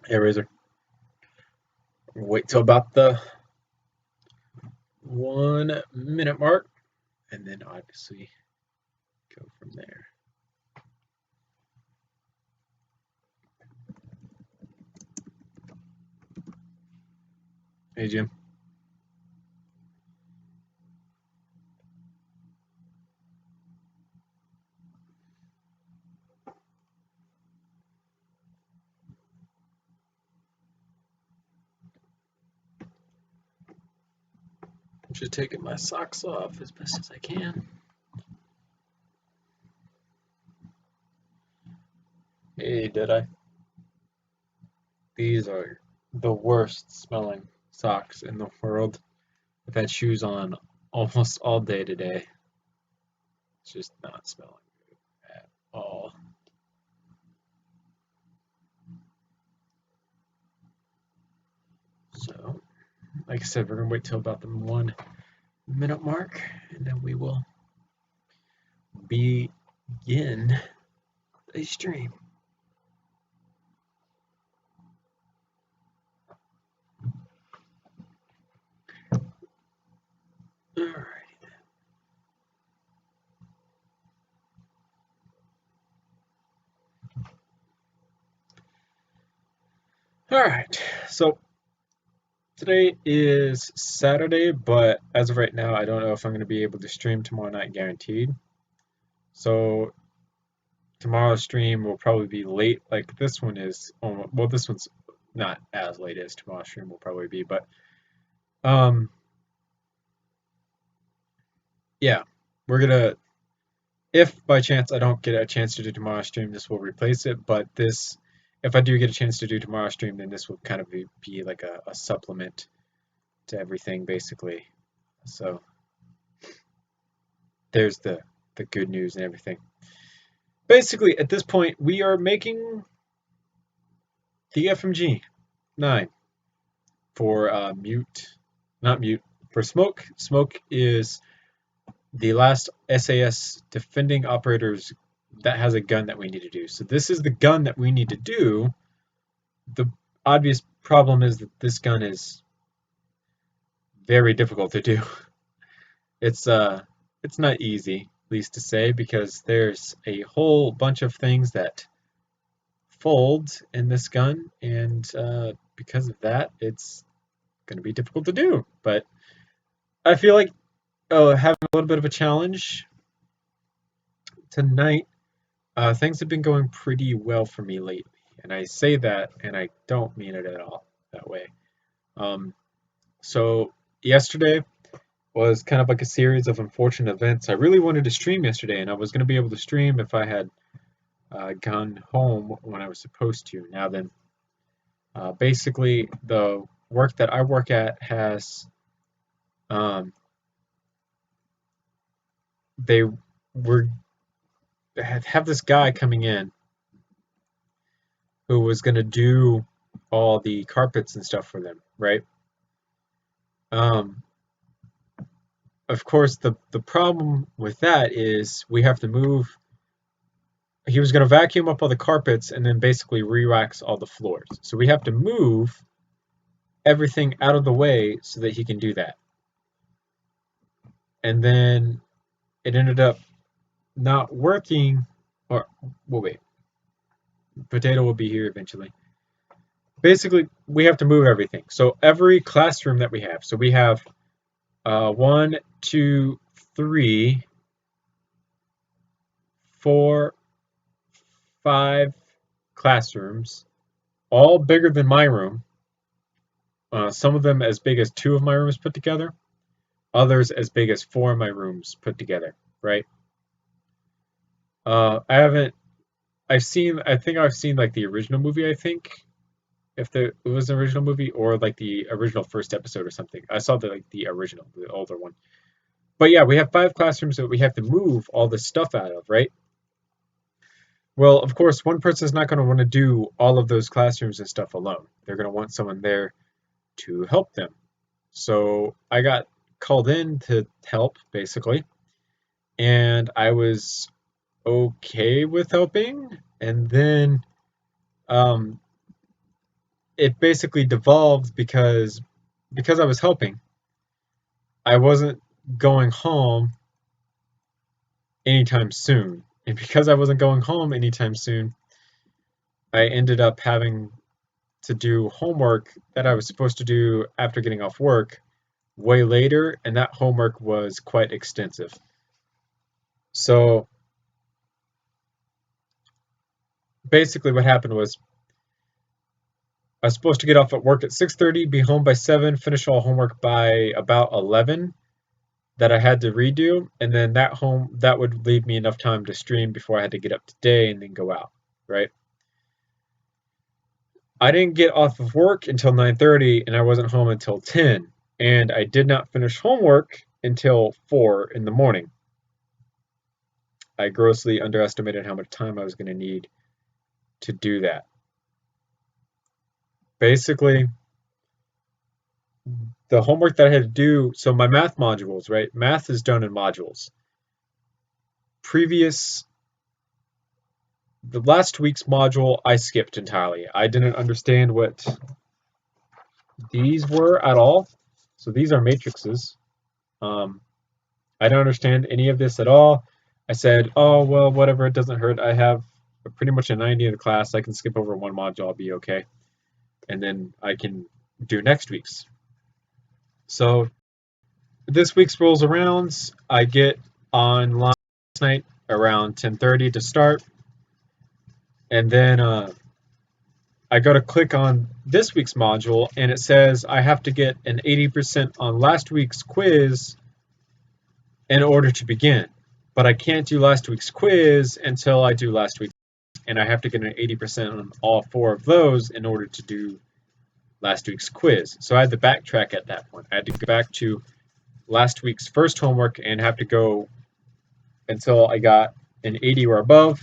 Hey, Razor. Wait till about the 1 minute mark, and then obviously go from there. Hey, Jim. I'm just taking my socks off as best as I can. Hey, did I? These are the worst smelling socks in the world. I've had shoes on almost all day today. It's just not smelling good at all. So, like I said, we're gonna wait till about the 1 minute mark, and then we will begin the stream. Alright. Alright, so today is Saturday, but as of right now, I don't know if I'm going to be able to stream tomorrow night guaranteed. So tomorrow's stream will probably be late, like this one is. Well, this one's not as late as tomorrow's stream will probably be, but yeah, we're gonna. If by chance I don't get a chance to do tomorrow's stream, this will replace it. But this, if I do get a chance to do tomorrow's stream, then this will kind of be like a supplement to everything, basically. So there's the good news and everything. Basically, at this point, we are making the FMG9 for not mute, for smoke. Smoke is the last SAS defending operators that has a gun that we need to do. So this is the gun that we need to do. The obvious problem is that this gun is very difficult to do. It's not easy, at least to say, because there's a whole bunch of things that fold in this gun, and because of that, it's going to be difficult to do. But I feel like having a little bit of a challenge tonight. Things have been going pretty well for me lately, and I say that, and I don't mean it at all that way. So yesterday was kind of like a series of unfortunate events. I really wanted to stream yesterday, and I was going to be able to stream if I had gone home when I was supposed to. Now then, basically, the work that I work at has they were have this guy coming in who was going to do all the carpets and stuff for them, right? Um, of course, the problem with that is we have to move. He was going to vacuum up all the carpets and then basically re-wax all the floors. So we have to move everything out of the way so that he can do that. And then it ended up not working, or well, wait, Potato will be here eventually. Basically, we have to move everything. So every classroom that we have, so we have 1, 2, 3, 4, 5 classrooms, all bigger than my room. Some of them as big as 2 of my rooms put together, others as big as 4 of my rooms put together, right? I think I've seen like the original movie, I think, if it was an original movie, or like the original first episode or something. I saw the original, the older one. But yeah, we have 5 classrooms that we have to move all this stuff out of, right? Well, of course, one person is not going to want to do all of those classrooms and stuff alone. They're going to want someone there to help them. So I got called in to help, basically, and I was okay with helping. And then it basically devolved because I was helping. I wasn't going home anytime soon. And because I wasn't going home anytime soon, I ended up having to do homework that I was supposed to do after getting off work way later, and that homework was quite extensive. So basically what happened was I was supposed to get off at work at 6:30, be home by 7, finish all homework by about 11 that I had to redo, and then that would leave me enough time to stream before I had to get up today and then go out, right? I didn't get off of work until 9:30 and I wasn't home until 10, and I did not finish homework until 4 in the morning. I grossly underestimated how much time I was going to need to do that. Basically, the homework that I had to do, so my math modules, right? Math is done in modules. The last week's module, I skipped entirely. I didn't understand what these were at all. So these are matrices. I don't understand any of this at all. I said, oh, well, whatever, it doesn't hurt. I have pretty much a 90 in the class. I can skip over one module, I'll be okay. And then I can do next week's. So this week's rolls around. I get online last night around 10:30 to start. And then I go to click on this week's module, and it says I have to get an 80% on last week's quiz in order to begin. But I can't do last week's quiz until I do last week's, and I have to get an 80% on all 4 of those in order to do last week's quiz. So I had to backtrack at that point. I had to go back to last week's first homework and have to go until I got an 80 or above.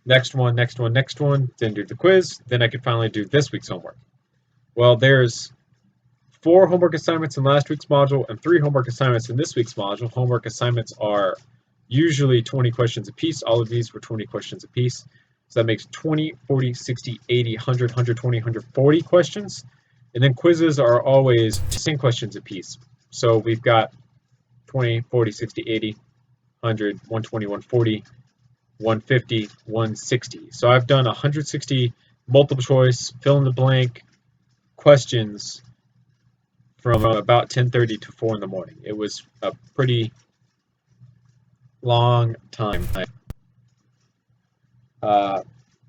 Next one, then do the quiz. Then I could finally do this week's homework. Well, there's 4 homework assignments in last week's module and 3 homework assignments in this week's module. Homework assignments are usually 20 questions apiece. All of these were 20 questions apiece. So that makes 20, 40, 60, 80, 100, 120, 140 questions. And then quizzes are always 10 questions apiece. So we've got 20, 40, 60, 80, 100, 120, 140, 150, 160. So I've done 160 multiple choice, fill in the blank questions from about 10:30 to 4 in the morning. It was a pretty long time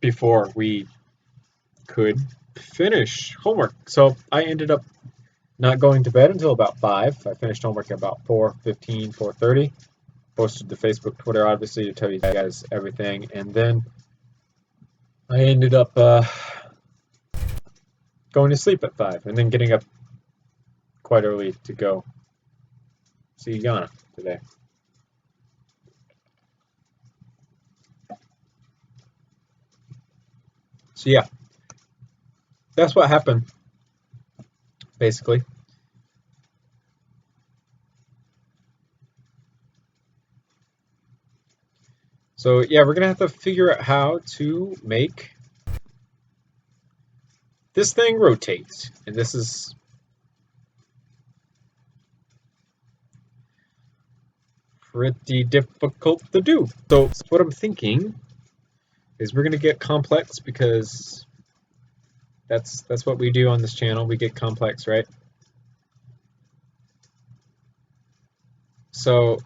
before we could finish homework. So I ended up not going to bed until about 5. I finished homework at about 4:15, 4:30. Posted to Facebook, Twitter, obviously, to tell you guys everything. And then I ended up going to sleep at 5 and then getting up quite early to go see Yana today. So yeah, that's what happened, basically. So yeah, we're gonna have to figure out how to make this thing rotate, and this is pretty difficult to do. So what I'm thinking is we're gonna get complex, because that's what we do on this channel. We get complex, right? So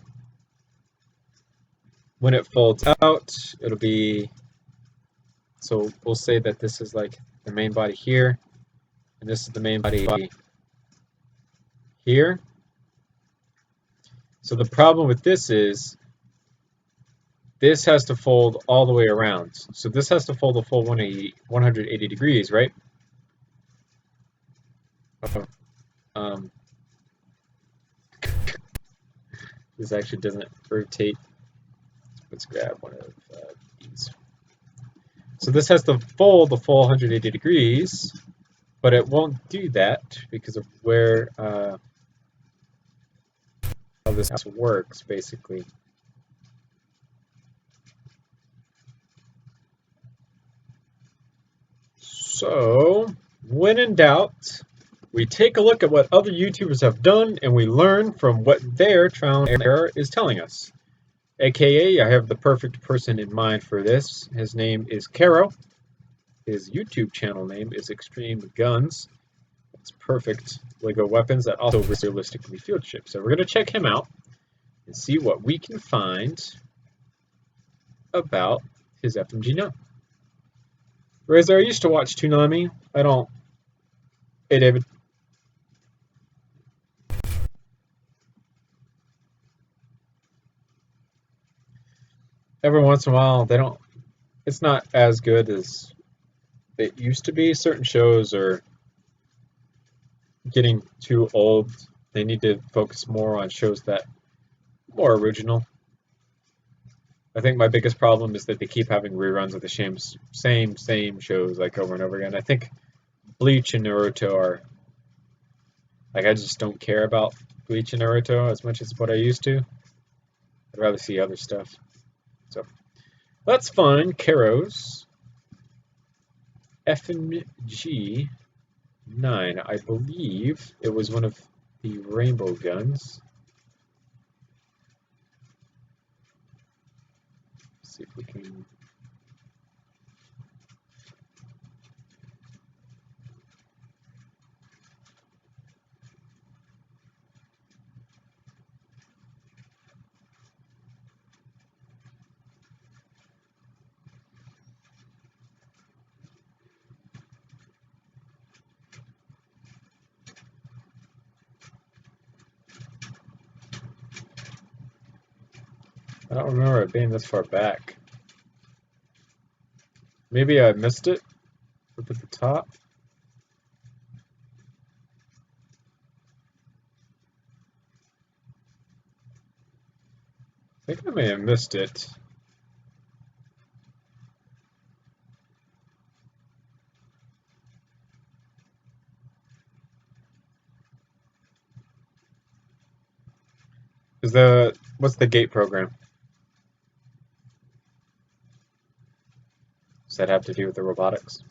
when it folds out, it'll be, so we'll say that this is like the main body here, and this is the main body here. So the problem with this is this has to fold all the way around. So this has to fold a full 180 degrees, right? This actually doesn't rotate. Let's grab one of these. So this has to fold the full 180 degrees, but it won't do that because of where how this works, basically. So When in doubt, we take a look at what other YouTubers have done and we learn from what their trial and error is telling us. AKA, I have the perfect person in mind for this. His name is Caro. His YouTube channel name is Extreme Guns. It's perfect LEGO weapons that also realistically field ship. So we're going to check him out and see what we can find about his FMG9. Razor, I used to watch Toonami. I don't. Hey, David. Every once in a while, they don't. It's not as good as it used to be. Certain shows are getting too old. They need to focus more on shows that are more original. I think my biggest problem is that they keep having reruns of the same shows like over and over again. I think Bleach and Naruto are like, I just don't care about Bleach and Naruto as much as what I used to. I'd rather see other stuff. So let's find Caro's FMG9. I believe it was one of the rainbow guns. Let's see if we can. I don't remember it being this far back. Maybe I missed it up at the top. I think I may have missed it. What's the gate program? Does that have to do with the robotics?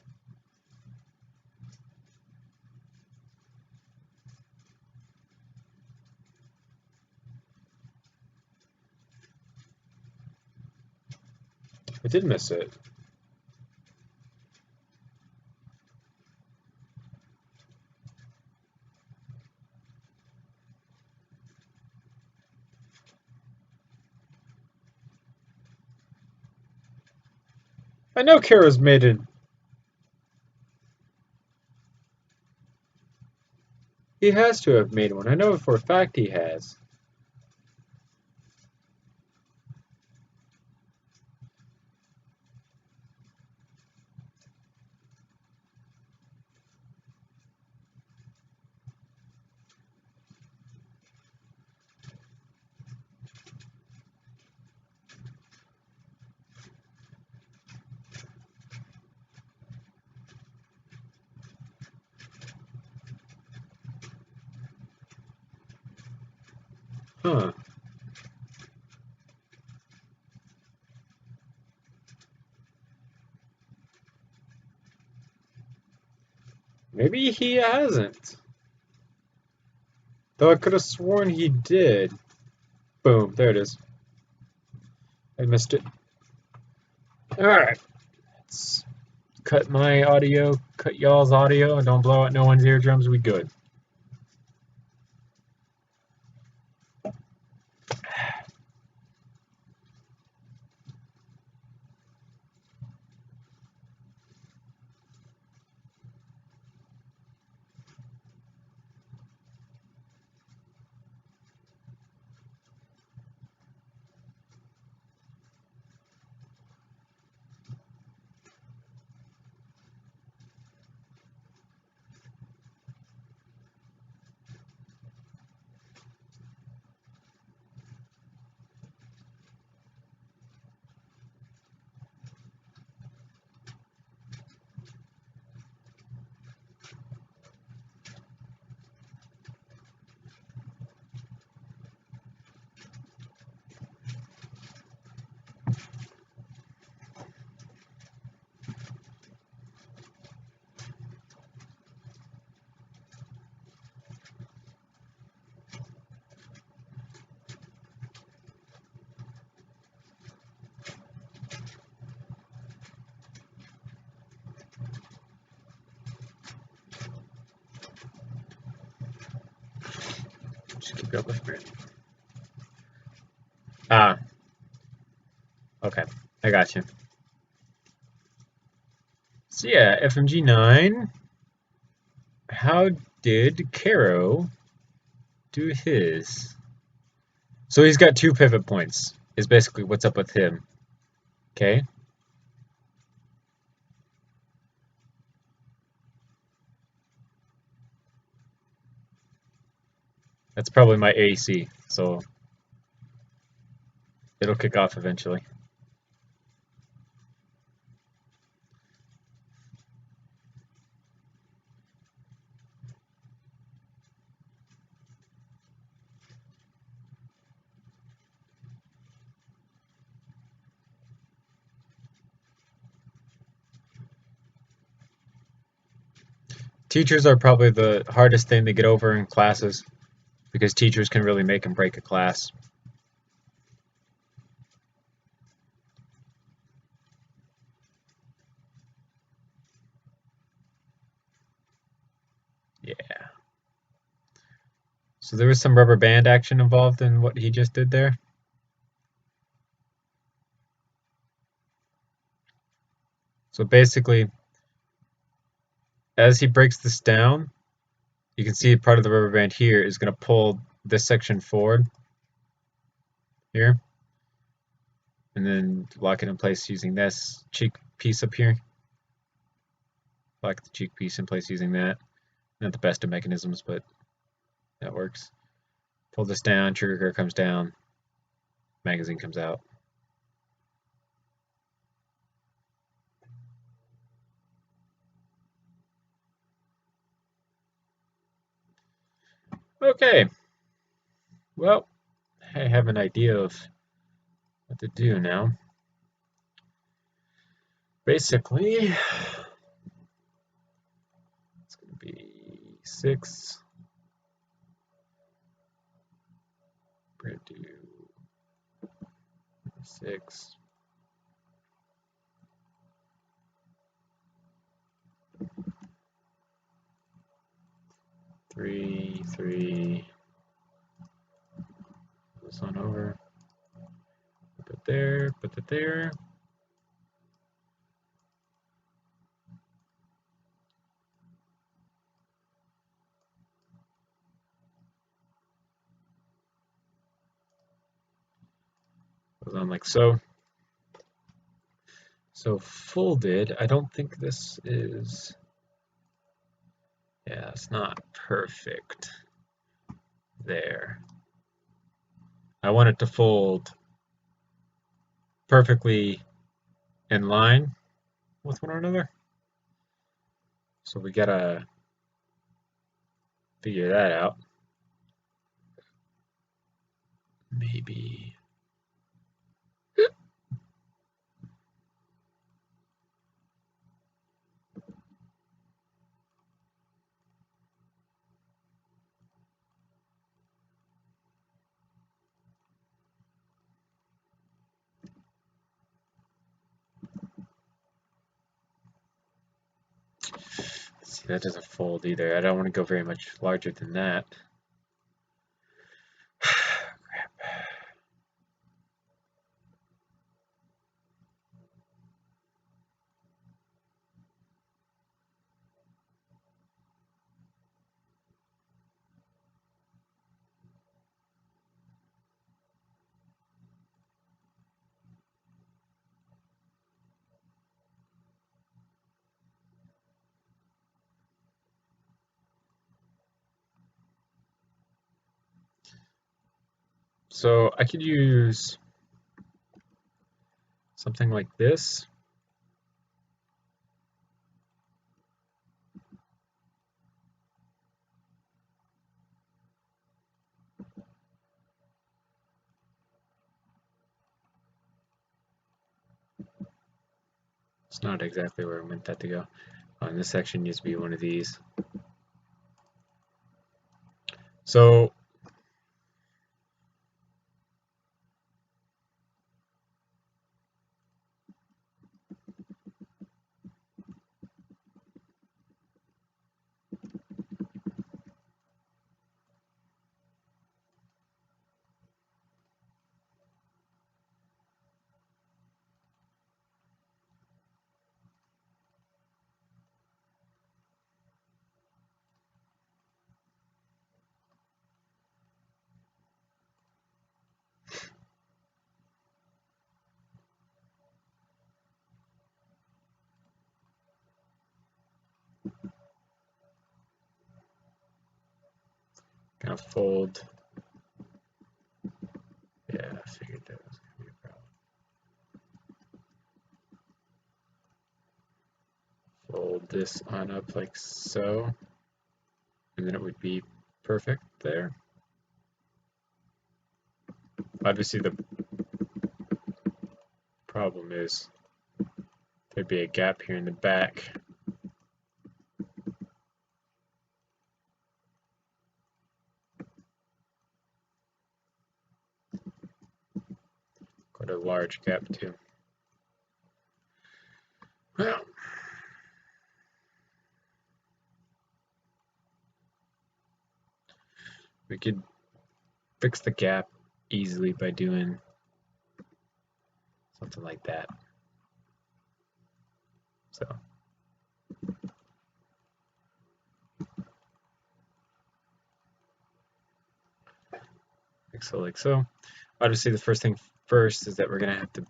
I did miss it. I know Kara's made it. He has to have made one. I know for a fact he has. Huh. Maybe he hasn't. Though I could have sworn he did. Boom, there it is. I missed it. Alright. Let's cut my audio, cut y'all's audio, and don't blow out no one's eardrums. We good. Just keep up with me. Ah, okay. I got you. So yeah, FMG9. How did Caro do his? So he's got 2 pivot points, is basically what's up with him. Okay? That's probably my AC, so it'll kick off eventually. Teachers are probably the hardest thing to get over in classes because teachers can really make and break a class. Yeah. So there was some rubber band action involved in what he just did there. So basically, as he breaks this down, you can see part of the rubber band here is going to pull this section forward here, and then lock it in place using this cheek piece up here. Lock the cheek piece in place using that. Not the best of mechanisms, but that works. Pull this down, trigger comes down, magazine comes out. Okay, well, I have an idea of what to do now. Basically, it's going to be 6. We're going to do 6. 3, 3. This on over. Put it there, put it there. Goes on like so. So folded, I don't think this is, yeah, it's not perfect there. I want it to fold perfectly in line with one another. So we gotta figure that out. Maybe. See, that doesn't fold either. I don't want to go very much larger than that. Crap. So I could use something like this. It's not exactly where I meant that to go. And this section needs to be one of these. So gonna fold. Yeah, I figured that was gonna be a problem. Fold this on up like so, and then it would be perfect there. Obviously the problem is there'd be a gap here in the back. Quite a large gap too. Well, we could fix the gap easily by doing something like that. So like so. Obviously the first thing first is that we're gonna have to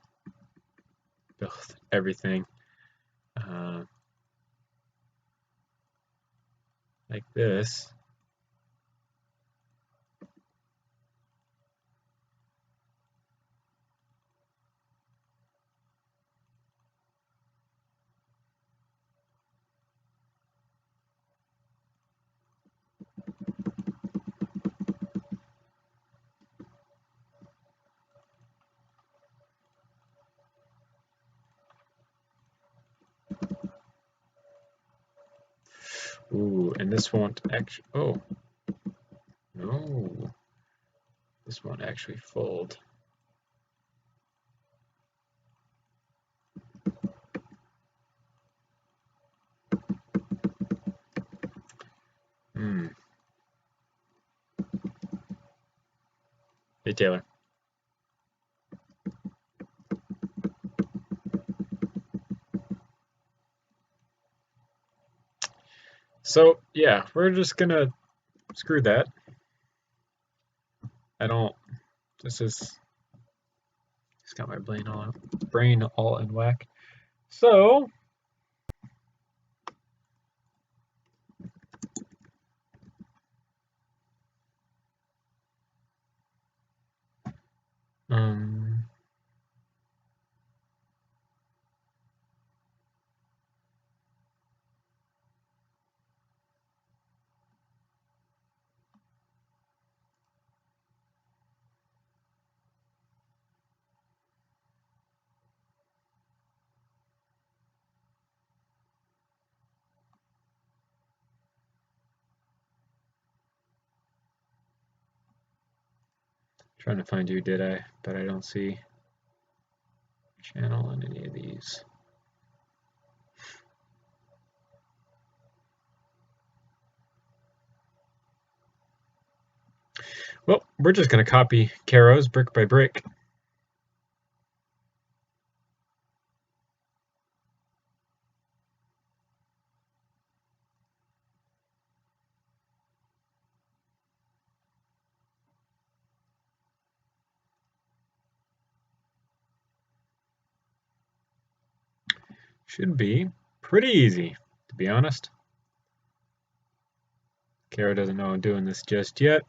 build everything like this. Ooh, and this won't actually, oh, no, this won't actually fold. Hey, Taylor. So, yeah, we're just gonna screw that. This is, just got my brain all in whack. So, trying to find you, did I? But I don't see channel in any of these. Well, we're just going to copy Caro's brick by brick. Should be pretty easy, to be honest. Caro doesn't know I'm doing this just yet.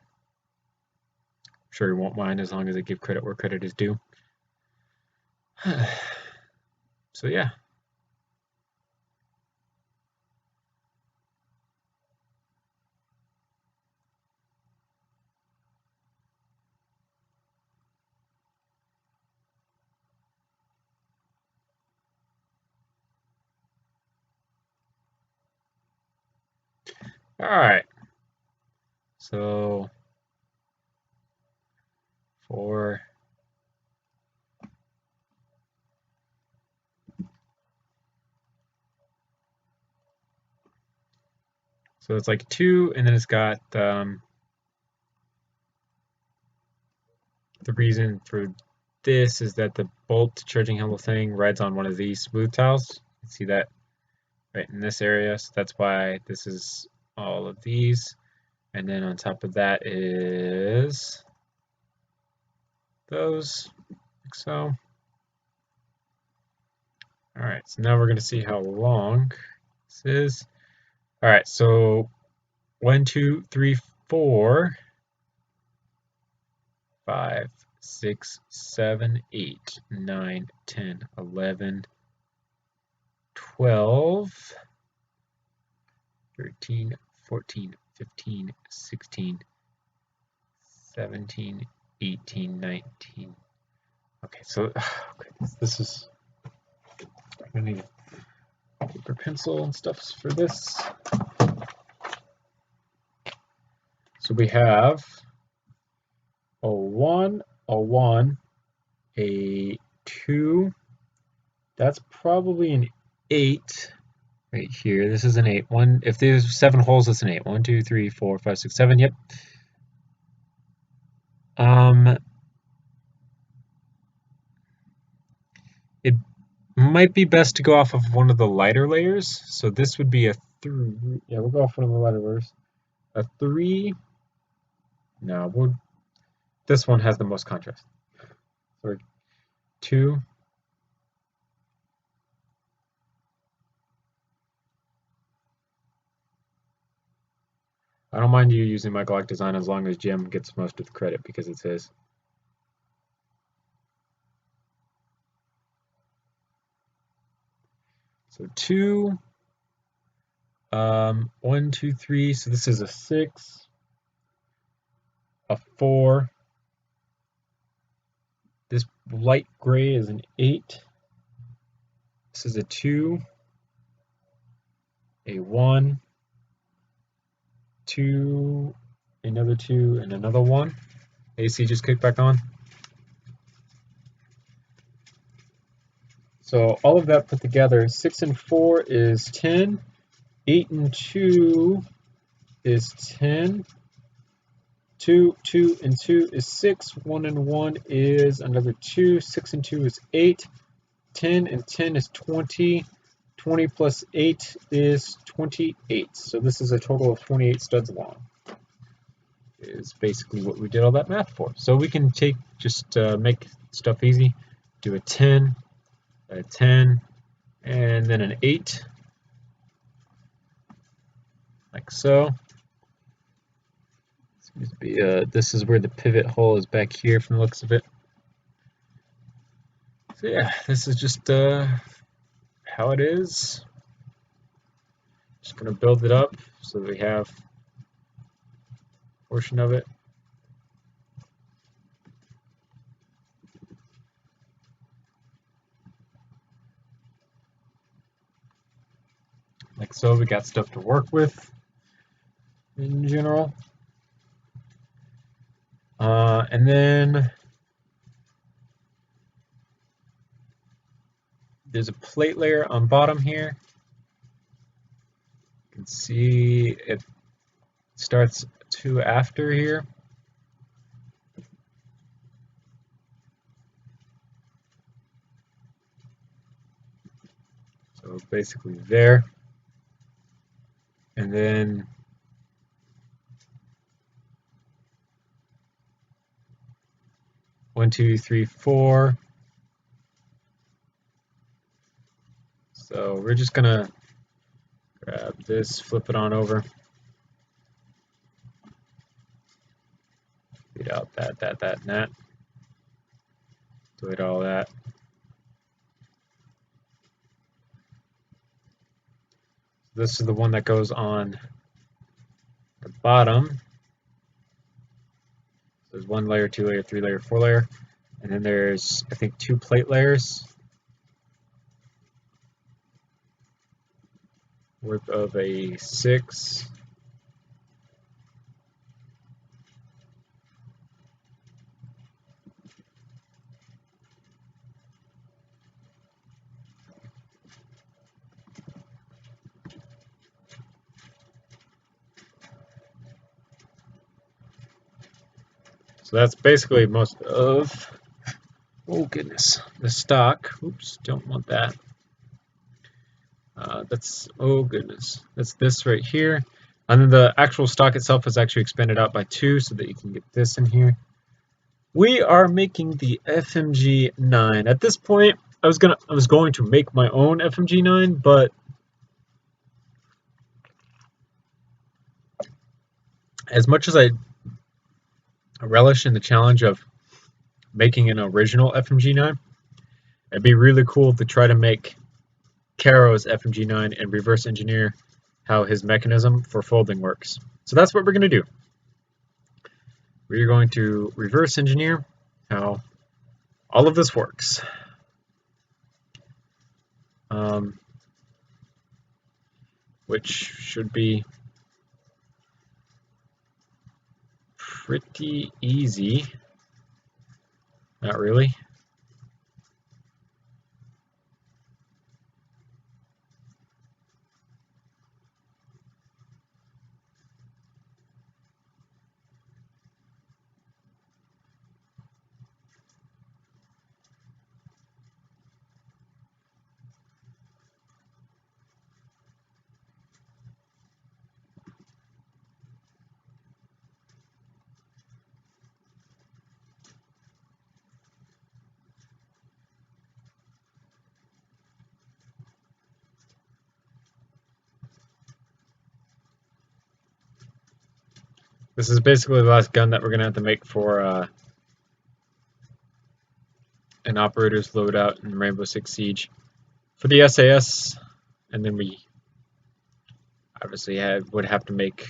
I'm sure he won't mind as long as I give credit where credit is due. So yeah. All right. So 4. So it's like 2, and then it's got the reason for this is that the bolt charging handle thing rides on one of these smooth tiles. You can see that right in this area. So that's why this is all of these. And then on top of that is those, like so. All right, so now we're going to see how long this is. All right, so 1, 2, 3, 4. 5, 6, 7, 8, 9, 10, 11, 12, 13, 14, 15, 16, 17, 18, 19. Okay, so okay, this is, I need paper, pencil, and stuff for this. So we have a 1, a 1, a 2. That's probably an 8 right here. This is an 8. If there's 7 holes, that's an 8. 1, 2, 3, 4, 5, 6, 7. Yep. It might be best to go off of one of the lighter layers. So this would be a 3. Yeah, we'll go off one of the lighter layers. A 3. No, this one has the most contrast. So 2. I don't mind you using my Glock design as long as Jim gets most of the credit because it's his. So 2, 1, 2, 3. So this is a 6, a 4. This light gray is an 8. This is a 2, a 1, 2, another 2, and another 1. AC just kicked back on. So all of that put together, 6 and 4 is 10. 8 and 2 is 10. 2, 2 and 2 is 6. 1 and 1 is another 2. 6 and 2 is 8. 10 and 10 is 20. 20 plus 8 is 28. So this is a total of 28 studs long. Is basically what we did all that math for. So we can just make stuff easy. Do a 10, a 10, and then an 8. Like so. This is where the pivot hole is back here from the looks of it. So yeah, this is just how it is. Just gonna build it up so that we have a portion of it. Like so, we got stuff to work with in general. And then there's a plate layer on bottom here. You can see it starts 2 after here. So basically there. And then one, 2, 3, 4. So we're just gonna grab this, flip it on over. Read out that, and that. Delete all that. This is the one that goes on the bottom. There's 1 layer, 2 layer, 3 layer, 4 layer, and then there's, I think, 2 plate layers worth of a 6. So that's basically most of, oh goodness, the stock. Oops, don't want that. That's, oh goodness, that's this right here. And then the actual stock itself is actually expanded out by 2 so that you can get this in here. We are making the FMG9. At this point, I was going to make my own FMG9, but as much as I relish in the challenge of making an original FMG9. It'd be really cool to try to make Caro's FMG9 and reverse engineer how his mechanism for folding works. So that's what we're going to do. We're going to reverse engineer how all of this works. Which should be pretty easy. Not really. This is basically the last gun that we're going to have to make for an operator's loadout in Rainbow Six Siege. For the SAS, and then we obviously would have to make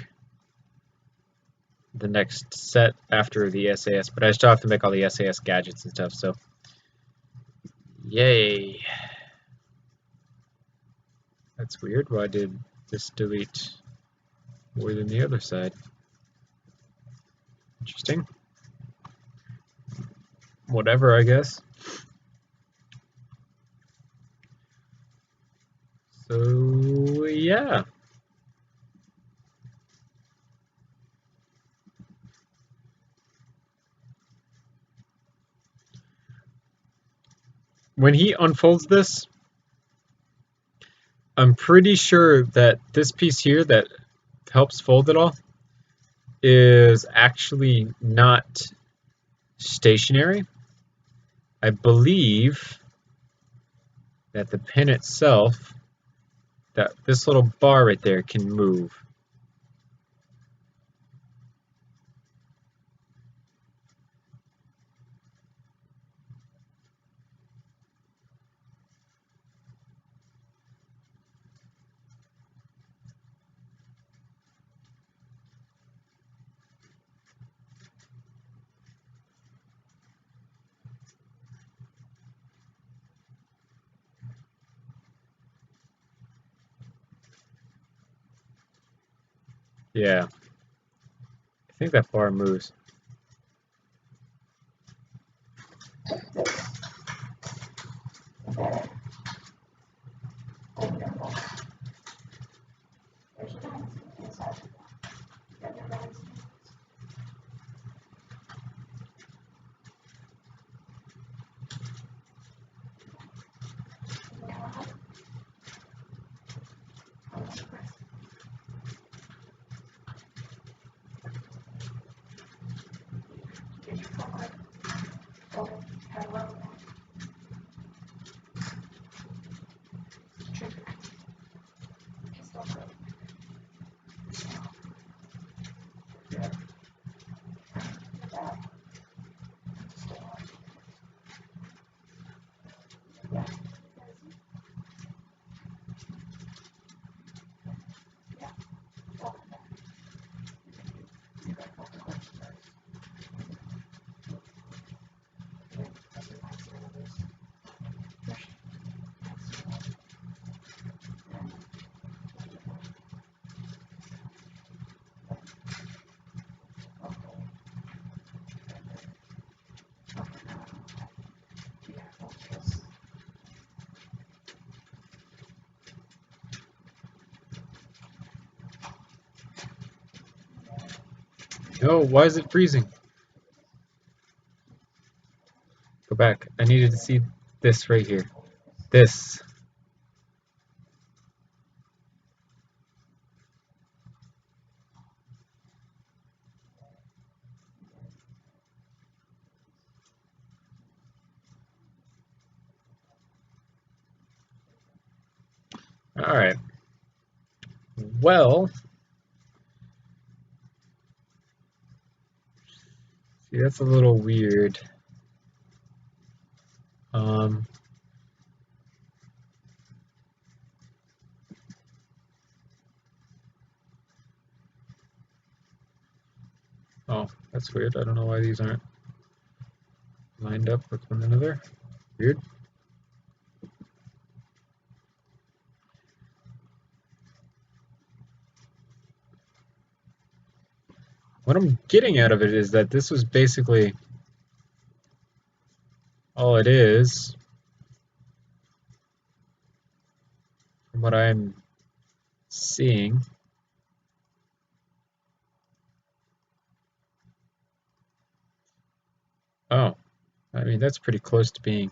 the next set after the SAS, but I still have to make all the SAS gadgets and stuff, so yay. That's weird. Why did this delete more than the other side? Interesting. Whatever, I guess. So, yeah. When he unfolds this, I'm pretty sure that this piece here that helps fold it all is actually not stationary. I believe that the pin itself, that this little bar right there, can move. Yeah, I think that bar moves. No, why is it freezing? Go back. I needed to see this right here. This. Alright. Well, see, that's a little weird. Oh, that's weird. I don't know why these aren't lined up with one another. Weird. What I'm getting out of it is that this was basically all it is, from what I'm seeing. Oh, I mean, that's pretty close to being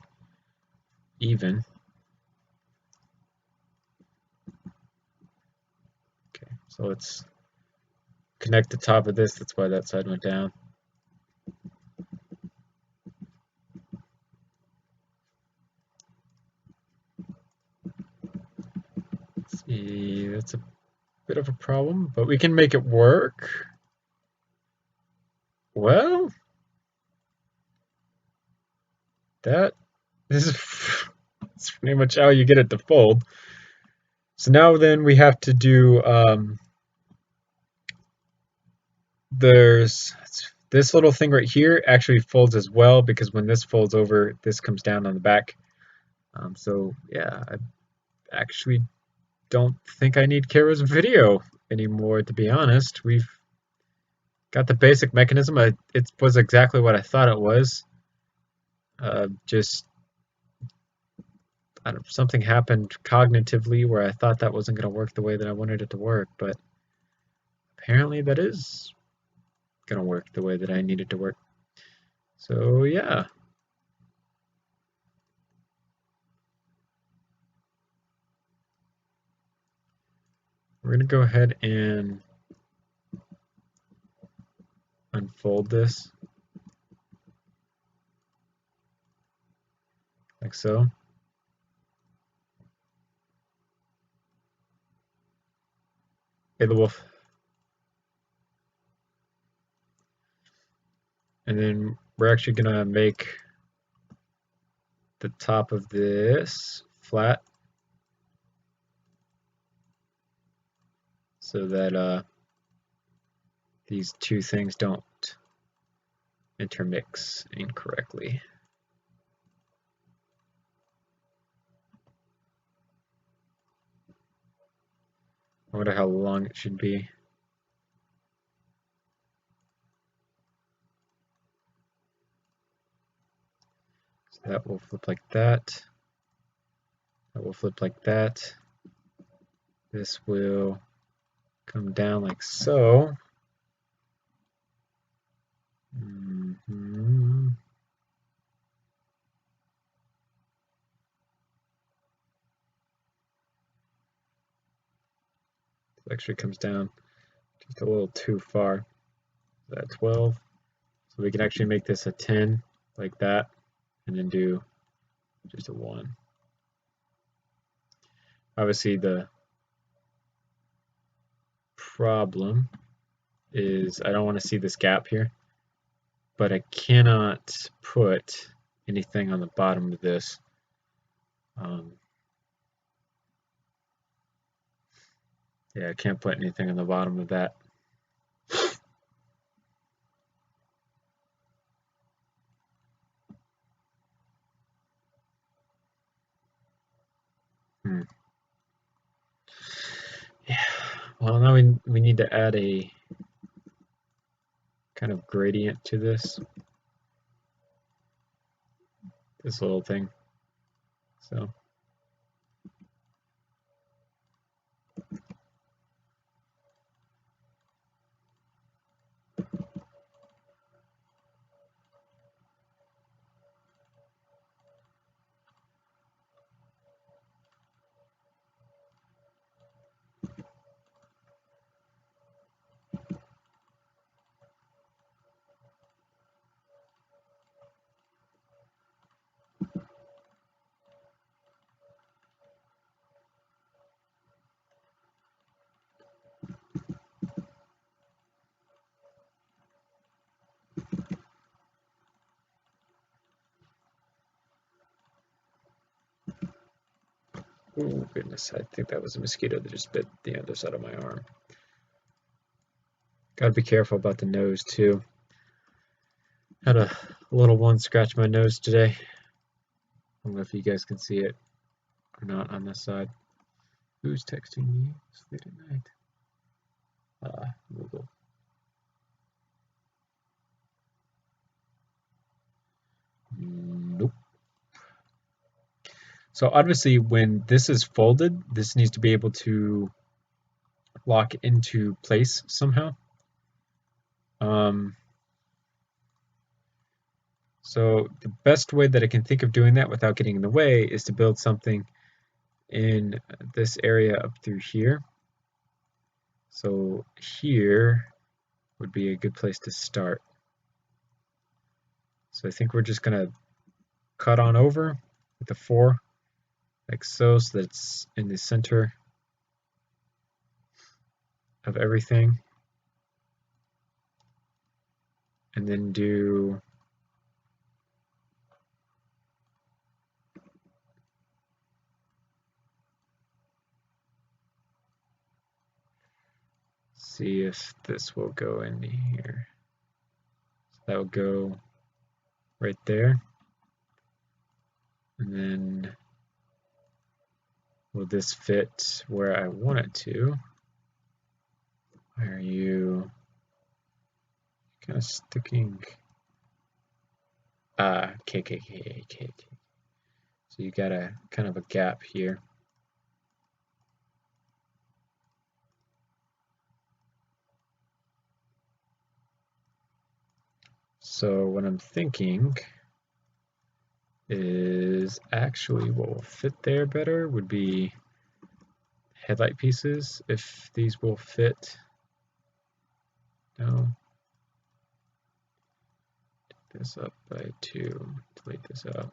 even. Okay, so let's connect the top of this. That's why that side went down. Let's see, that's a bit of a problem, but we can make it work. Well, that is that's pretty much how you get it to fold. So now then we have to do, there's this little thing right here actually folds as well, because when this folds over, this comes down on the back. So yeah, I actually don't think I need Kara's video anymore, to be honest. We've got the basic mechanism. It was exactly what I thought it was. Just I don't know, something happened cognitively where I thought that wasn't going to work the way that I wanted it to work, but apparently that is going to work the way that I need it to work. So yeah. We're going to go ahead and unfold this like so. Hey, the wolf. And then we're actually going to make the top of this flat so that these two things don't intermix incorrectly. I wonder how long it should be. So that will flip like that. That will flip like that. This will come down like so. It actually comes down just a little too far. That 12. So we can actually make this a 10 like that, and then do just a 1. Obviously the problem is I don't want to see this gap here, but I cannot put anything on the bottom of this. Yeah, I can't put anything on the bottom of that. Yeah, well now we need to add a kind of gradient to this little thing. So Oh goodness, I think that was a mosquito that just bit the underside of my arm. Gotta be careful about the nose too. Had a little one scratch my nose today. I don't know if you guys can see it or not on this side. Who's texting me? It's late at night. Google. Nope. So obviously when this is folded, this needs to be able to lock into place somehow. So the best way that I can think of doing that without getting in the way is to build something in this area up through here. So here would be a good place to start. So I think we're just going to cut on over with the 4 like so that it's in the center of everything. And then do see if this will go in here. So that will go right there. And then will this fit where I want it to? Why are you kind of sticking? Okay. So you got a kind of a gap here. So what I'm thinking is actually what will fit there better would be headlight pieces, if these will fit. No. Take this up by 2, delete this out.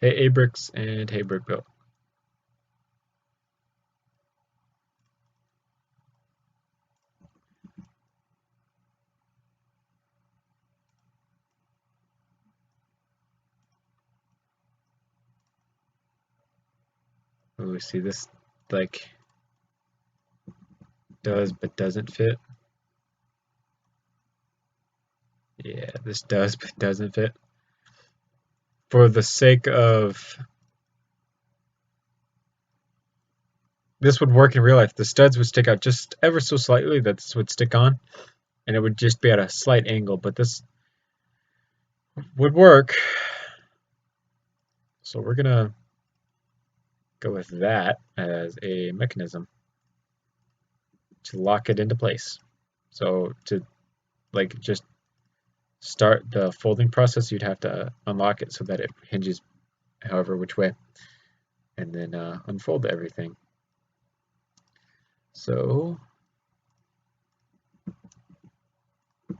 Hey Abrix and hey Brickbuilt. Oh, see this like does but doesn't fit. Yeah, this does but doesn't fit. For the sake of this would work in real life. The studs would stick out just ever so slightly, that this would stick on, and it would just be at a slight angle, but this would work. So we're gonna go with that as a mechanism to lock it into place. So to like just start the folding process, you'd have to unlock it so that it hinges however which way, and then unfold everything. So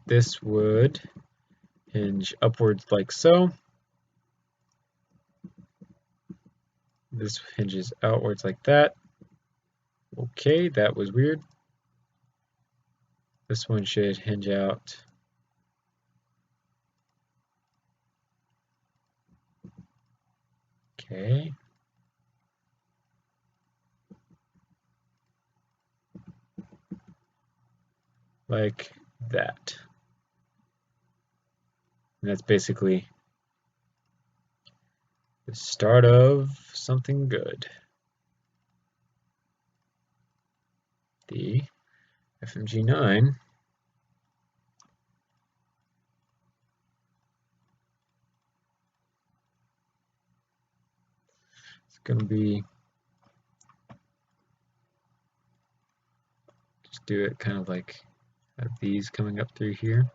this would hinge upwards like so. This hinges outwards like that. Okay, that was weird. This one should hinge out. Okay. Like that. And that's basically the start of something good. The FMG9 is going to be, just do it kind of like have these coming up through here.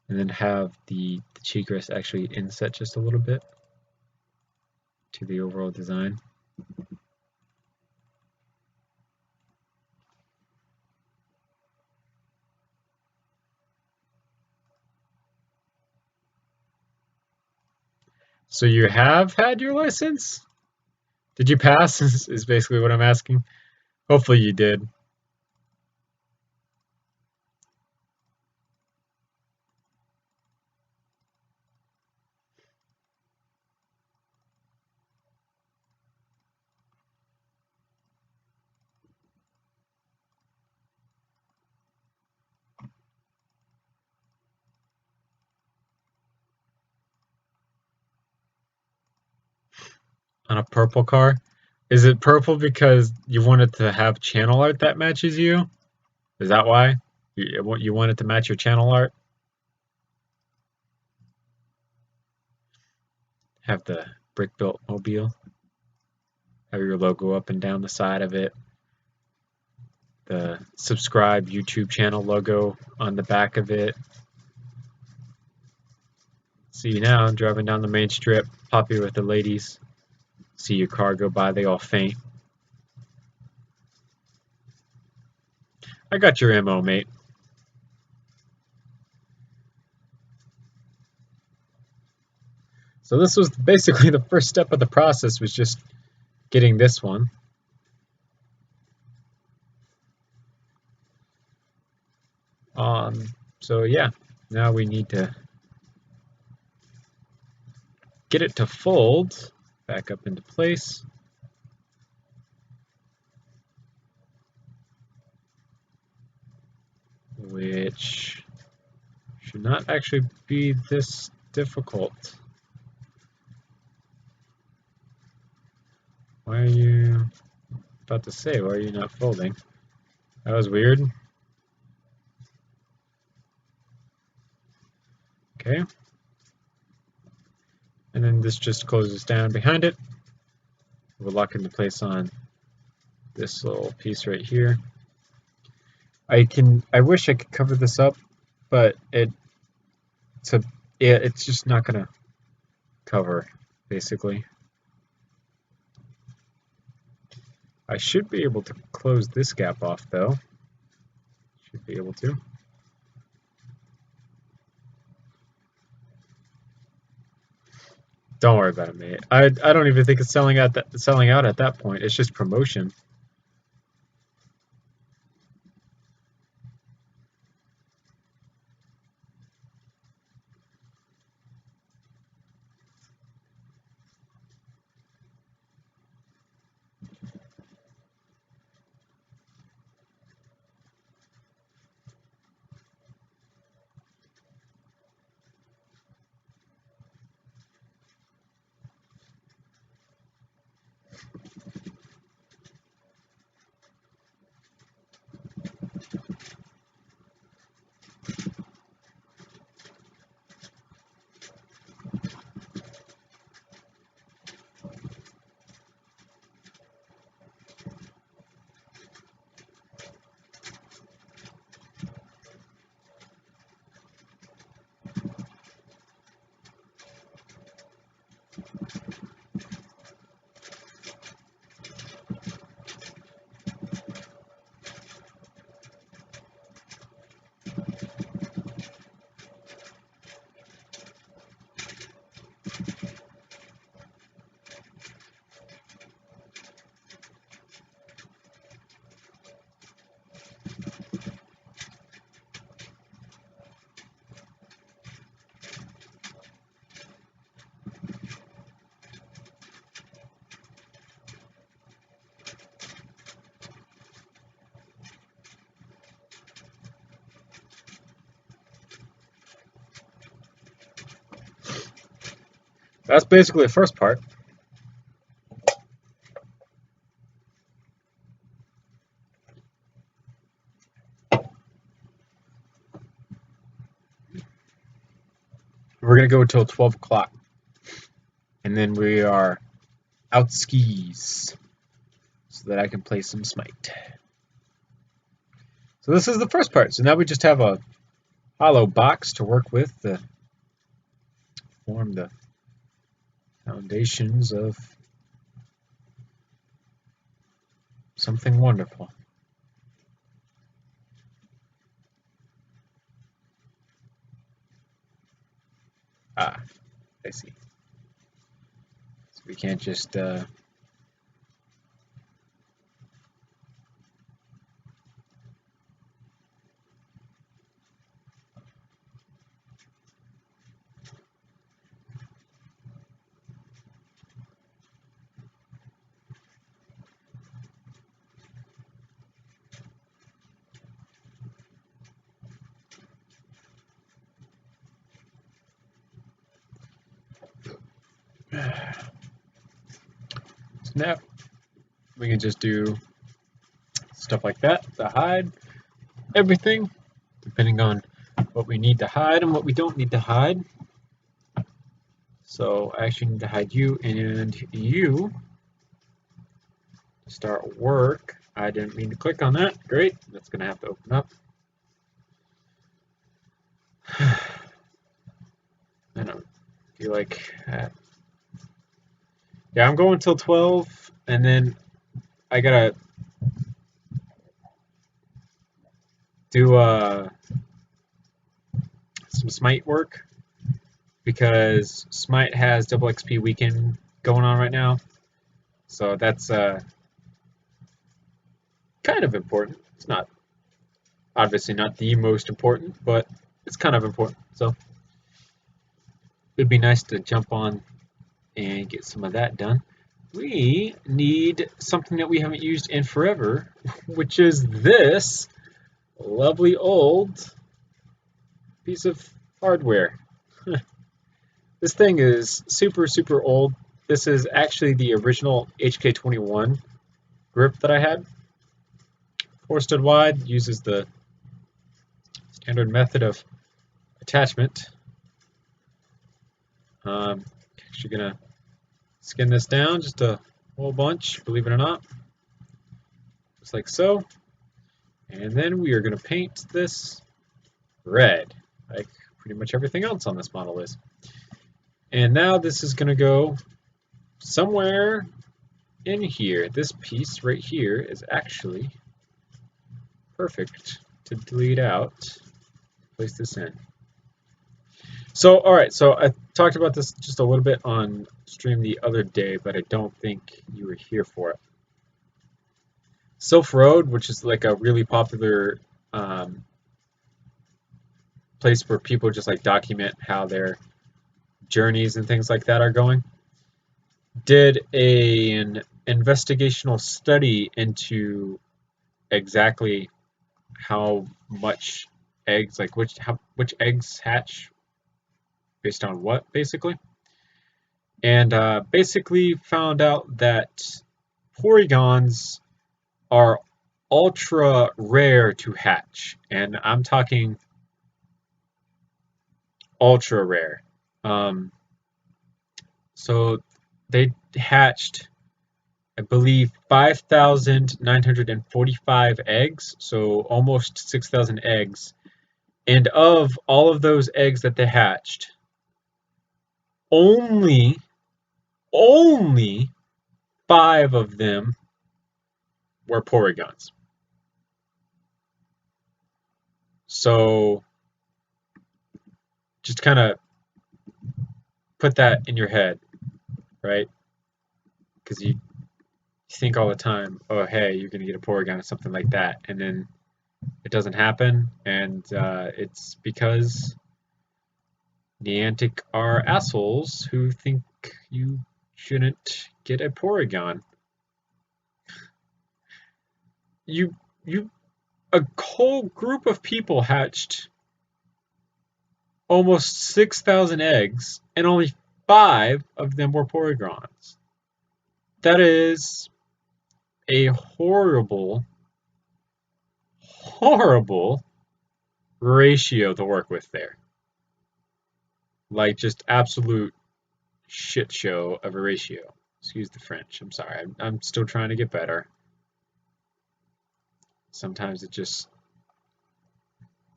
And then have the cheek rest actually inset just a little bit to the overall design. So you have had your license? Did you pass? Is basically what I'm asking. Hopefully you did. on a purple car. Is it purple because you wanted to have channel art that matches you? Is that why? You want it to match your channel art? Have the brick built mobile. Have your logo up and down the side of it. The subscribe YouTube channel logo on the back of it. See you now, driving down the main strip, popular with the ladies. See your car go by, they all faint. I got your MO, mate. So this was basically the first step of the process, was just getting this one. So yeah, now we need to get it to fold back up into place. Which should not actually be this difficult. Why are you about to say, why are you not folding? That was weird. Okay. And then this just closes down behind it. We'll lock into place on this little piece right here. I wish I could cover this up, but it's just not gonna cover, basically. I should be able to close this gap off though. Should be able to. Don't worry about it, mate. I don't even think it's selling out at that point. It's just promotion. That's basically the first part. We're gonna go until 12 o'clock. And then we are out skis so that I can play some Smite. So this is the first part. So now we just have a hollow box to work with to form the foundations of something wonderful. Ah, I see. So we can't just snap. We can just do stuff like that to hide everything, depending on what we need to hide and what we don't need to hide. So I actually need to hide you and you. Start work. I didn't mean to click on that. Great. That's going to have to open up. I don't feel like that. Yeah, I'm going till 12, and then I gotta do some Smite work because Smite has double XP weekend going on right now, so that's kind of important. It's not obviously not the most important, but it's kind of important. So it'd be nice to jump on and get some of that done. We need something that we haven't used in forever, which is this lovely old piece of hardware. This thing is super, super old. This is actually the original HK21 grip that I had. 4 stud wide, uses the standard method of attachment. Actually gonna skin this down just a whole bunch, believe it or not. Just like so. And then we are gonna paint this red, like pretty much everything else on this model is. And now this is gonna go somewhere in here. This piece right here is actually perfect to delete out. Place this in. So, alright, so I talked about this just a little bit on stream the other day, but I don't think you were here for it. Sylph Road, which is like a really popular place where people just like document how their journeys and things like that are going, did an investigational study into exactly how much eggs, like which eggs hatch based on what, basically. And basically found out that porygons are ultra rare to hatch. And I'm talking ultra rare. So they hatched, I believe, 5,945 eggs, so almost 6,000 eggs. And of all of those eggs that they hatched, only 5 of them were porygons. So just kind of put that in your head, right? Because you think all the time, oh, hey, you're going to get a porygon or something like that, and then it doesn't happen, and it's because Niantic are assholes who think you shouldn't get a porygon. A whole group of people hatched almost 6,000 eggs, and only 5 of them were porygons. That is a horrible ratio to work with there. Like, just absolute shit show of a ratio. Excuse the French. I'm sorry. I'm still trying to get better. Sometimes it just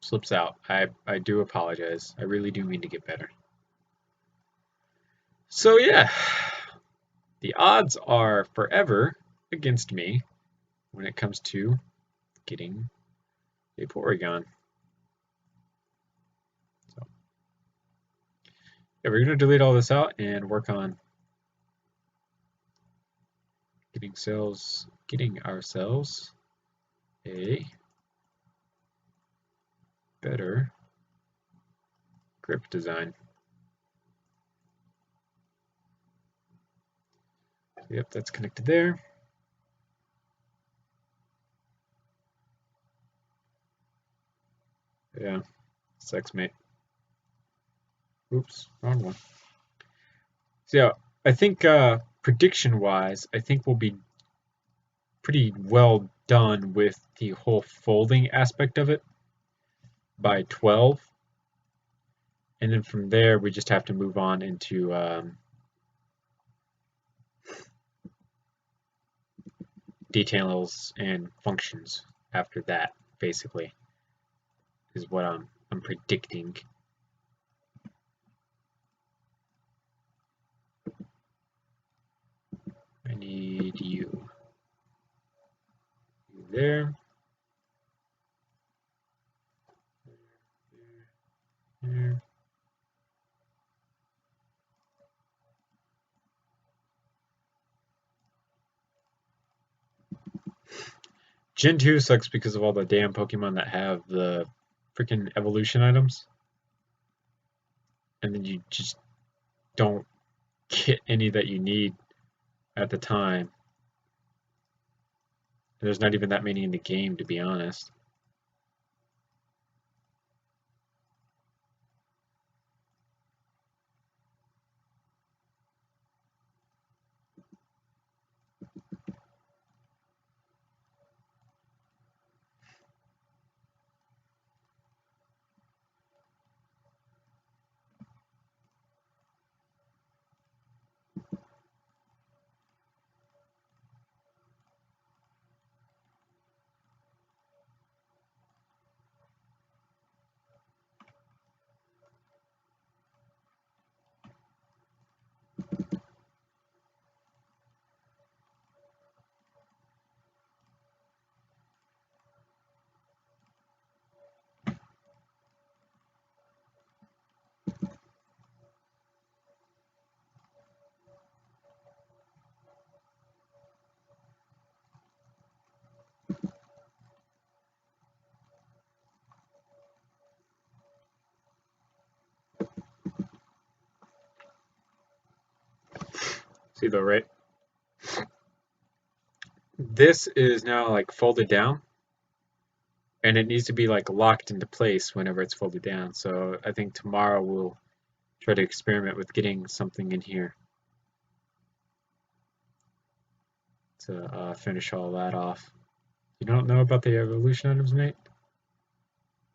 slips out. I do apologize. I really do mean to get better. So yeah, the odds are forever against me when it comes to getting a porygon. So yeah, we're going to delete all this out and work on getting ourselves a better grip design. Yep, that's connected there. Yeah, sucks, mate. Oops, wrong one. So yeah, I think prediction-wise, I think we'll be pretty well done with the whole folding aspect of it by 12. And then from there, we just have to move on into details and functions after that, basically, is what I'm predicting. I need you there. There. Gen 2 sucks because of all the damn Pokemon that have the freaking evolution items. And then you just don't get any that you need at the time. There's not even that many in the game, to be honest. See though, right? This is now like folded down, and it needs to be like locked into place whenever it's folded down. So I think tomorrow we'll try to experiment with getting something in here to finish all that off. You don't know about the evolution items, mate?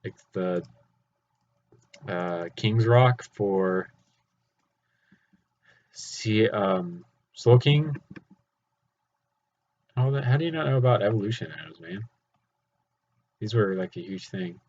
Like the King's Rock for Slow King. All that. How do you not know about evolution items, man? These were like a huge thing.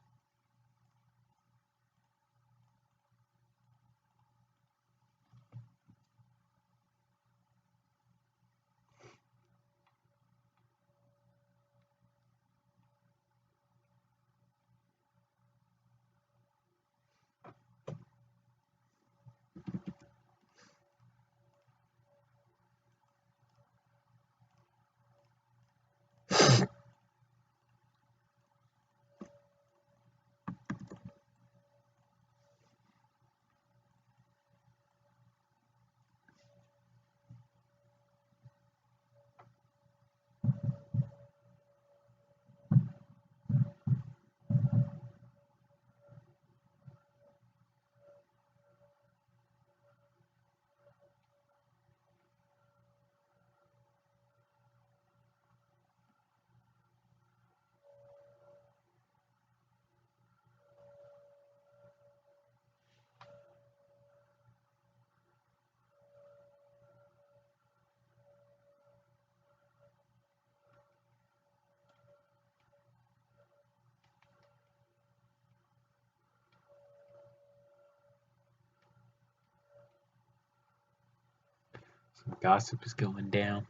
Some gossip is going down.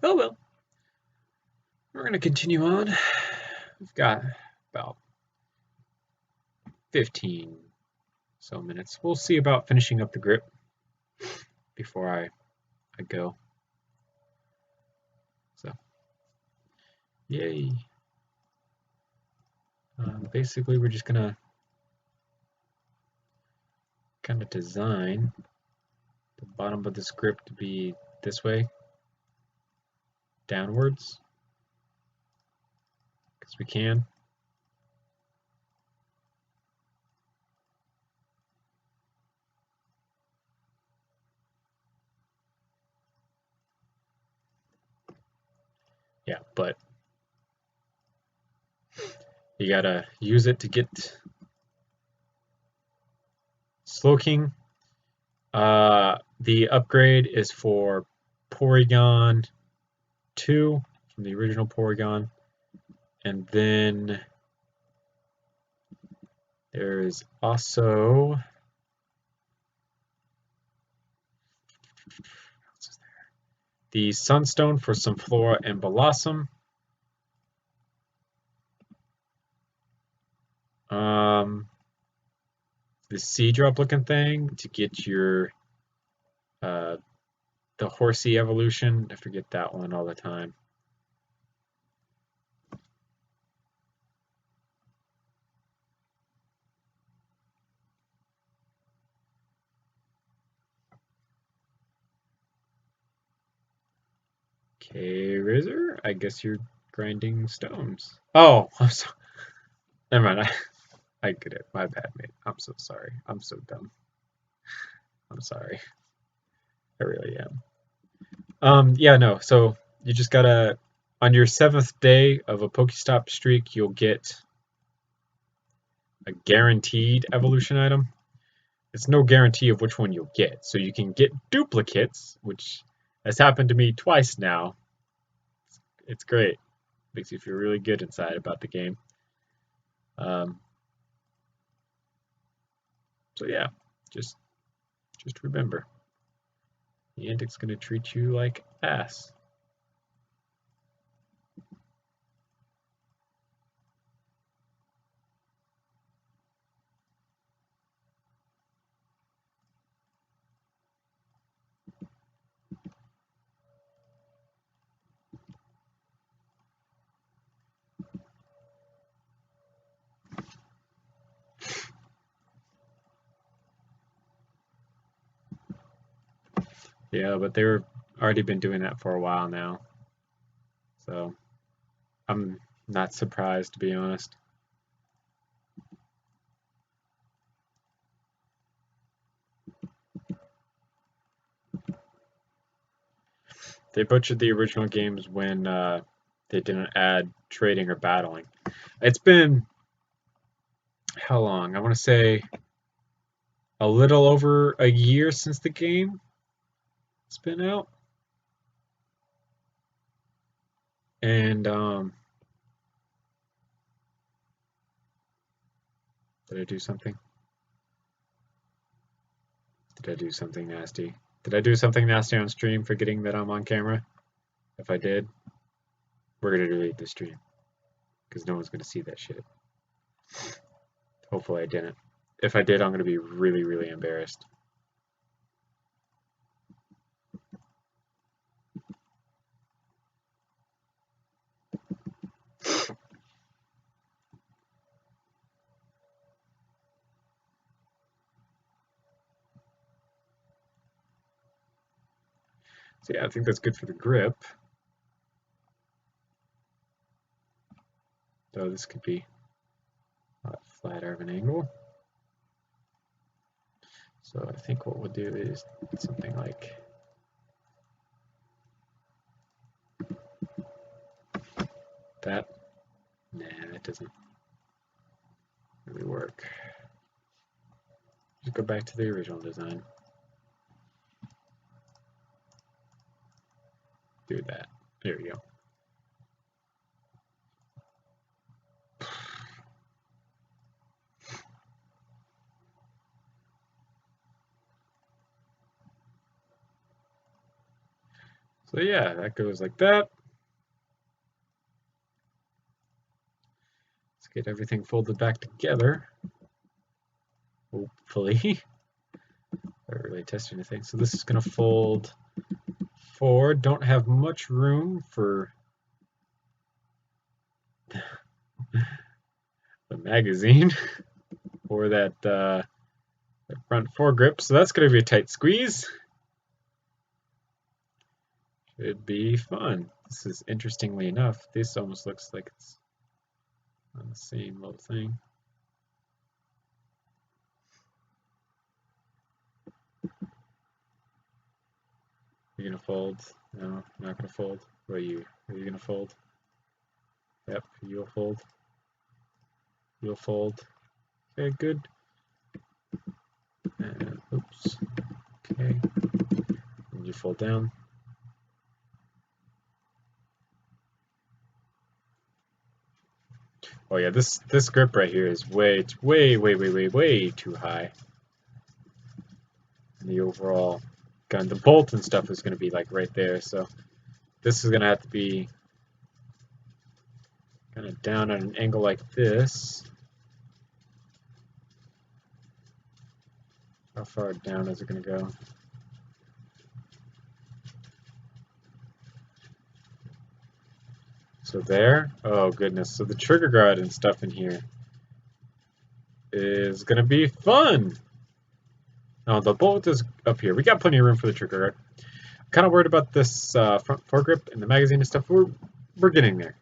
Oh well. We're going to continue on. We've got about 15 so minutes. We'll see about finishing up the grip before I go. So, yay. Basically, we're just going to kind of design the bottom of this grip to be this way, downwards, because we can. Yeah, but you gotta use it to get Slowking. The upgrade is for Porygon 2 from the original Porygon. And then there's also the Sunstone for Sunflora and Blossom. The Seedrop looking thing to get your the Horsey evolution. I forget that one all the time. K-Rizzer, I guess you're grinding stones. Oh, I'm so. Never mind. I get it. My bad, mate. I'm so sorry. I'm so dumb. I'm sorry. I really am. Yeah, no. So you just gotta, on your 7th day of a Pokestop streak, you'll get a guaranteed evolution item. It's no guarantee of which one you'll get. So you can get duplicates, which has happened to me twice now. It's great. Makes you feel really good inside about the game. So yeah, just remember, Niantic's gonna treat you like ass. Yeah, but they've already been doing that for a while now. So I'm not surprised, to be honest. They butchered the original games when they didn't add trading or battling. It's been how long? I want to say a little over a year since the game has been out. And did I do something? Did I do something nasty? Did I do something nasty on stream, forgetting that I'm on camera? If I did, we're gonna delete the stream because no one's gonna see that shit. Hopefully I didn't. If I did, I'm gonna be really, really embarrassed. So yeah, I think that's good for the grip. Though this could be a lot flatter of an angle. So I think what we'll do is something like that. Nah, that doesn't really work. Just go back to the original design. Do that. There we go. So yeah, that goes like that. Let's get everything folded back together. Hopefully. I don't really test anything. So this is going to fold forward. Don't have much room for the magazine or that front foregrip. So that's going to be a tight squeeze. Should be fun. This is, interestingly enough, this almost looks like it's on the same little thing. You're gonna fold? No, not gonna fold. What are you? Are you gonna fold? Yep, you'll fold. You'll fold. Okay, good. And oops. Okay. And you fold down. Oh yeah, this grip right here is way too high. And the overall gun, the bolt and stuff is gonna be like right there, so this is gonna have to be kind of down at an angle like this. How far down is it gonna go? So there. Oh goodness. So the trigger guard and stuff in here is gonna be fun. No, the bolt is up here. We got plenty of room for the trigger guard. I'm kind of worried about this front foregrip and the magazine and stuff. We're getting there.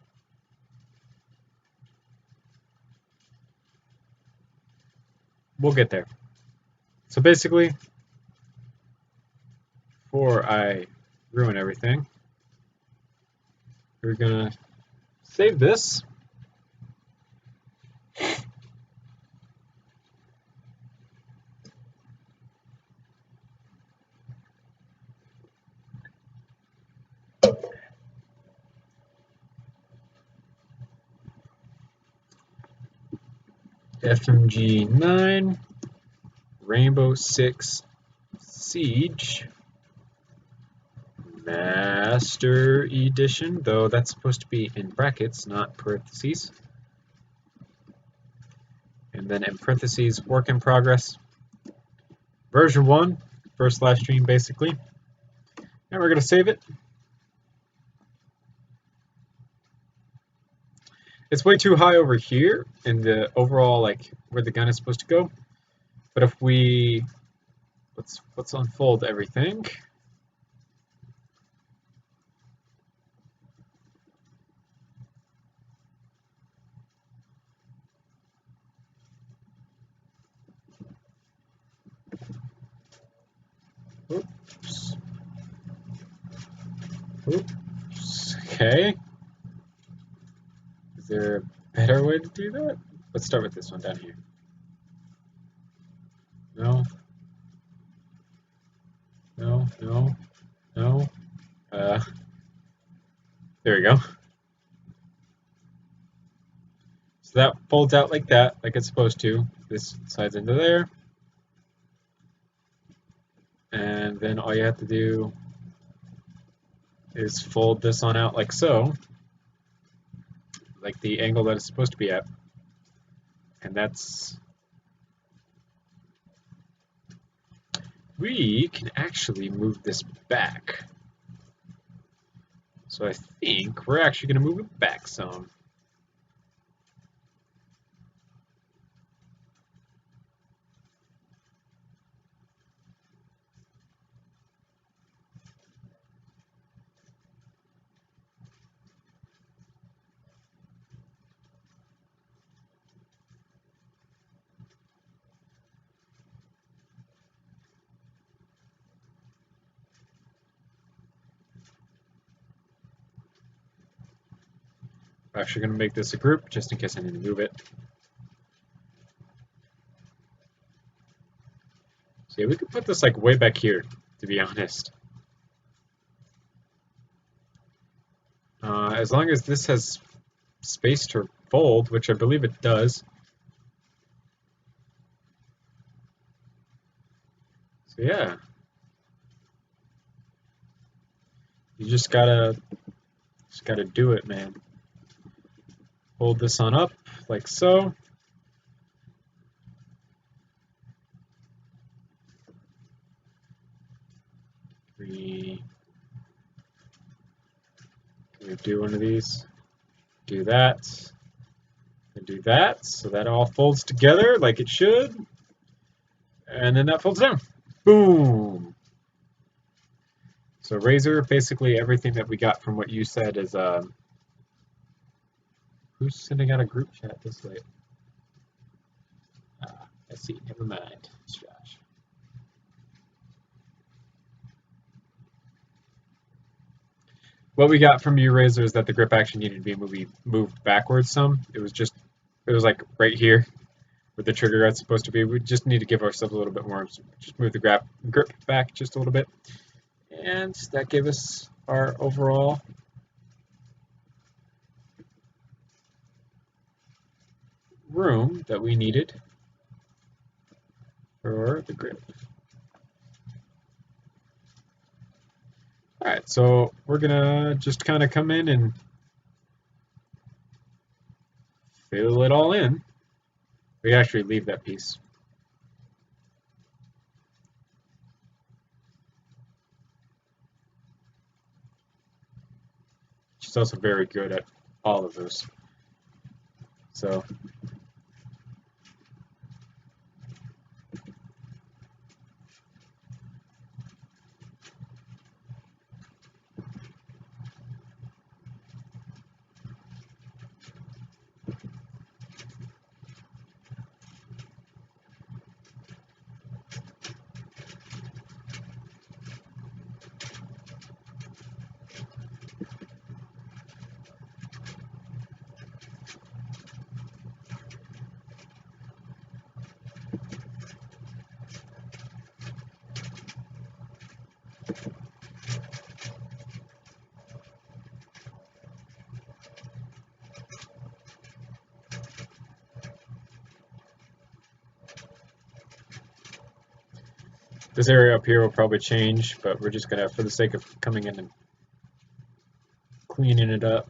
We'll get there. So basically, before I ruin everything, we're gonna save this. FMG9 Rainbow Six Siege Master Edition, though that's supposed to be in brackets, not parentheses. And then in parentheses, work in progress. Version 1, first live stream basically. And we're going to save it. It's way too high over here in the overall, like, where the gun is supposed to go. But if we, let's unfold everything. Oops. Oops. Okay. Is there a better way to do that? Let's start with this one down here. No. No, no, no. There we go. So that folds out like that, like it's supposed to. This slides into there. And then all you have to do is fold this on out like so. Like the angle that it's supposed to be at. And that's... We can actually move this back. So I think we're actually going to move it back some. We're actually going to make this a group, just in case I need to move it. So yeah, we could put this like way back here, to be honest. As long as this has space to fold, which I believe it does. So yeah. You just gotta do it, man. Hold this on up, like so. Can we do one of these? Do that. And do that. So that all folds together like it should. And then that folds down. Boom! So Razor, basically everything that we got from what you said is... who's sending out a group chat this late? I see. Never mind. It's Josh. what we got from you, Razor, is that the grip actually needed to be moved backwards some. It was like right here where the trigger guard's supposed to be. We just need to give ourselves a little bit more. Just move the grip back just a little bit. And that gave us our overall room that we needed for the grip. Alright, so we're gonna just kind of come in and fill it all in. We actually leave that piece. She's also very good at all of those. So this area up here will probably change, but we're just gonna, for the sake of coming in and cleaning it up.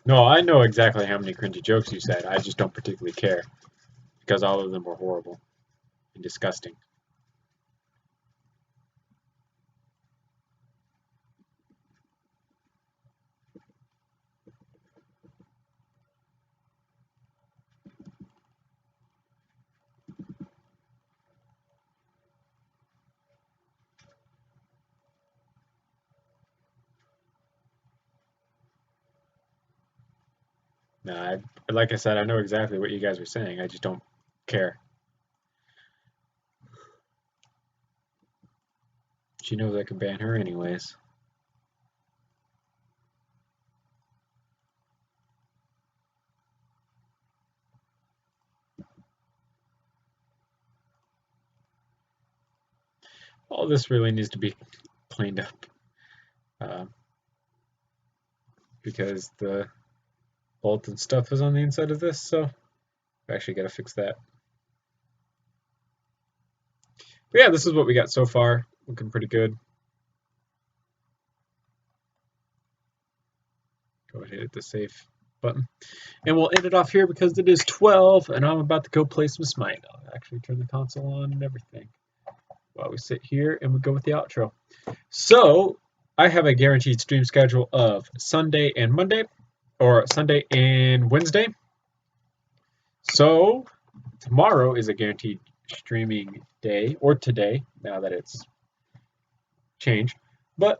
No, I know exactly how many cringy jokes you said. I just don't particularly care because all of them were horrible and disgusting. No, like I said, I know exactly what you guys were saying. I just don't care. She knows I can ban her anyways. All this really needs to be cleaned up because the bolt and stuff is on the inside of this, so I actually got to fix that. But yeah, this is what we got so far. Looking pretty good. Go ahead and hit the save button. And we'll end it off here because it is 12 and I'm about to go play some Smite. I'll actually turn the console on and everything while we sit here and we go with the outro. So I have a guaranteed stream schedule of Sunday and Monday, or Sunday and Wednesday. So tomorrow is a guaranteed streaming day, or today, now that it's changed. But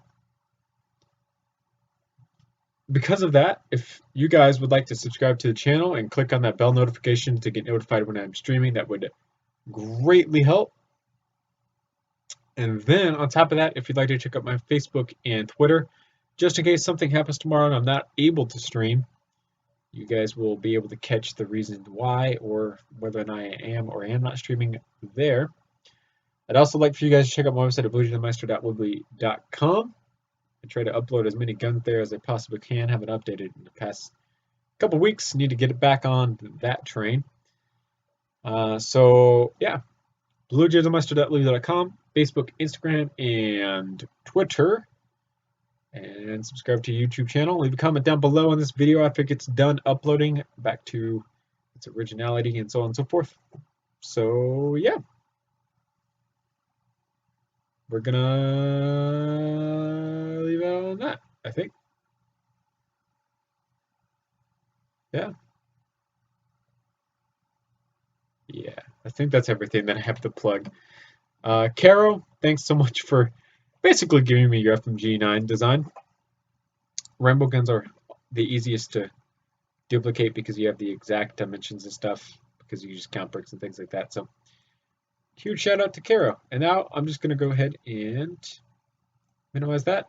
because of that, if you guys would like to subscribe to the channel and click on that bell notification to get notified when I'm streaming, that would greatly help. And then on top of that, if you'd like to check out my Facebook and Twitter, just in case something happens tomorrow and I'm not able to stream, you guys will be able to catch the reason why or whether or not I am or am not streaming there. I'd also like for you guys to check out my website at bluejeanmeister.woodley.com. I try to upload as many guns there as I possibly can. Haven't updated in the past couple weeks. Need to get it back on that train. So yeah, bluejeanmeister.woodley.com, Facebook, Instagram, and Twitter. And subscribe to YouTube channel. Leave a comment down below on this video after it gets done uploading back to its originality and so on and so forth. So yeah, we're gonna leave it on that, I think. Yeah. Yeah, I think that's everything that I have to plug. Caro, thanks so much for basically giving me your FMG9 design. Rainbow guns are the easiest to duplicate because you have the exact dimensions and stuff because you use count bricks and things like that. So huge shout out to Caro. And now I'm just going to go ahead and minimize that.